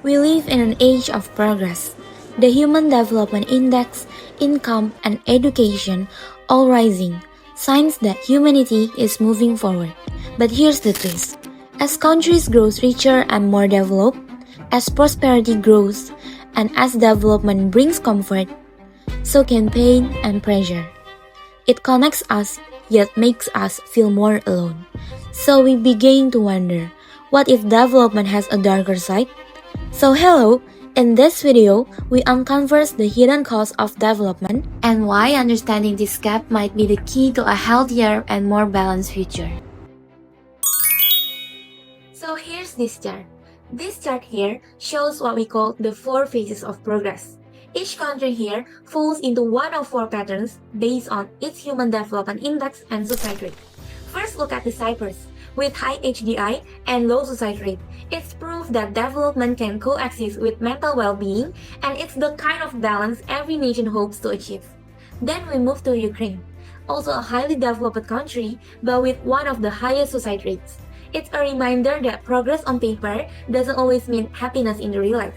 We live in an age of progress. The Human Development Index, income, and education all rising, signs that humanity is moving forward. But here's the twist. As countries grow richer and more developed, as prosperity grows, and as development brings comfort, so can pain and pressure. It connects us, yet makes us feel more alone. So we begin to wonder, what if development has a darker side? So hello, in this video, we uncover the hidden cost of development and why understanding this gap might be the key to a healthier and more balanced future. So here's this chart. This chart here shows what we call the 4 phases of progress. Each country here falls into one of 4 patterns based on its Human Development Index and suicide rate. First, look at the Cyprus. With high HDI and low suicide rate, it's proof that development can coexist with mental well-being, and it's the kind of balance every nation hopes to achieve. Then we move to Ukraine, also a highly developed country, but with one of the highest suicide rates. It's a reminder that progress on paper doesn't always mean happiness in the real life.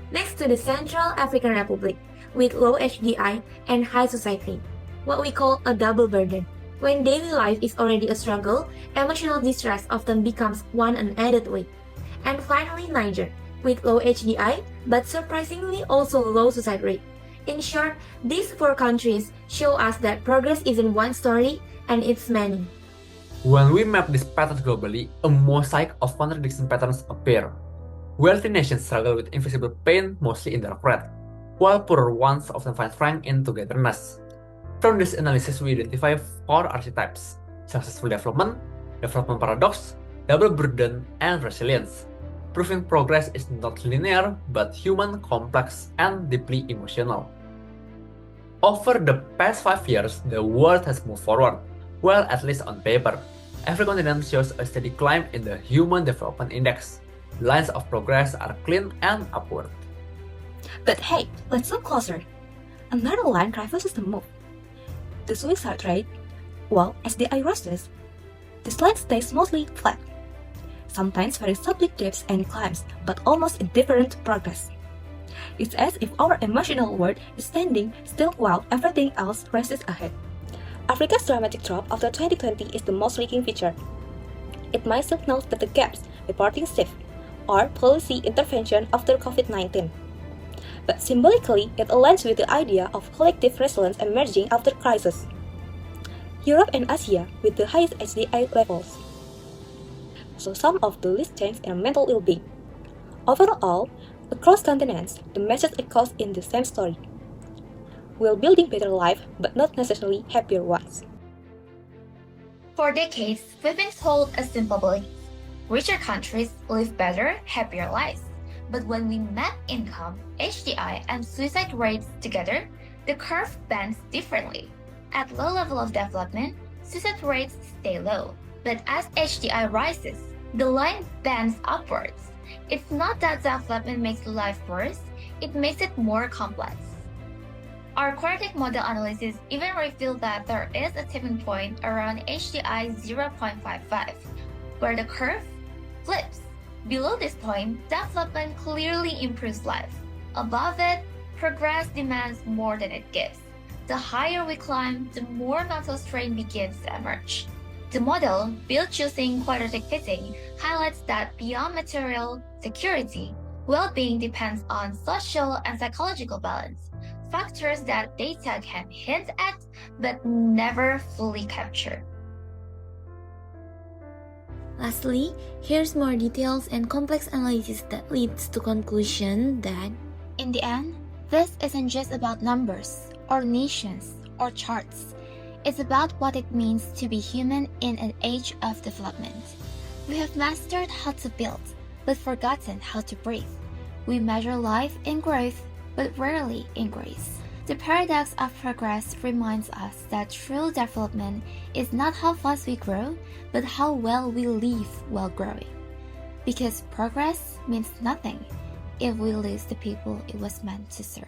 Next to the Central African Republic, with low HDI and high suicide rate, what we call a double burden. When daily life is already a struggle, emotional distress often becomes one added weight. And finally, Niger, with low HDI, but surprisingly also low suicide rate. In short, these 4 countries show us that progress isn't one story, and it's many. When we map these patterns globally, a mosaic of contradiction patterns appear. Wealthy nations struggle with invisible pain, mostly in dark red, while poorer ones often find strength in togetherness. From this analysis, we identify 4 archetypes: successful development, development paradox, double burden, and resilience, proving progress is not linear, but human, complex, and deeply emotional. Over the past 5 years, the world has moved forward, well, at least on paper. Every continent shows a steady climb in the Human Development Index. Lines of progress are clean and upward. But hey, let's look closer. Another line reverses the move. The suicide rate, well, as the eye rises, this line stays mostly flat. Sometimes very subtly dips and climbs, but almost indifferent progress. It's as if our emotional world is standing still while everything else races ahead. Africa's dramatic drop after 2020 is the most striking feature. It might signal that the gaps reporting shift or policy intervention after COVID-19. But symbolically, it aligns with the idea of collective resilience emerging after crisis. Europe and Asia with the highest HDI levels. So some of the least change in mental well-being. Overall, across continents, the message echoes in the same story. We're building better life, but not necessarily happier ones. For decades, we've been told a simple belief: richer countries live better, happier lives. But when we map income, HDI, and suicide rates together, the curve bends differently. At low level of development, suicide rates stay low. But as HDI rises, the line bends upwards. It's not that development makes life worse, it makes it more complex. Our quadratic model analysis even revealed that there is a tipping point around HDI 0.55, where the curve flips. Below this point, development clearly improves life. Above it, progress demands more than it gives. The higher we climb, the more mental strain begins to emerge. The model, built using quadratic fitting, highlights that beyond material security, well-being depends on social and psychological balance, factors that data can hint at but never fully capture. Lastly, here's more details and complex analysis that leads to conclusion that in the end, this isn't just about numbers or nations or charts. It's about what it means to be human in an age of development. We have mastered how to build, but forgotten how to breathe. We measure life in growth, but rarely in grace. The paradox of progress reminds us that true development is not how fast we grow, but how well we live while growing. Because progress means nothing if we lose the people it was meant to serve.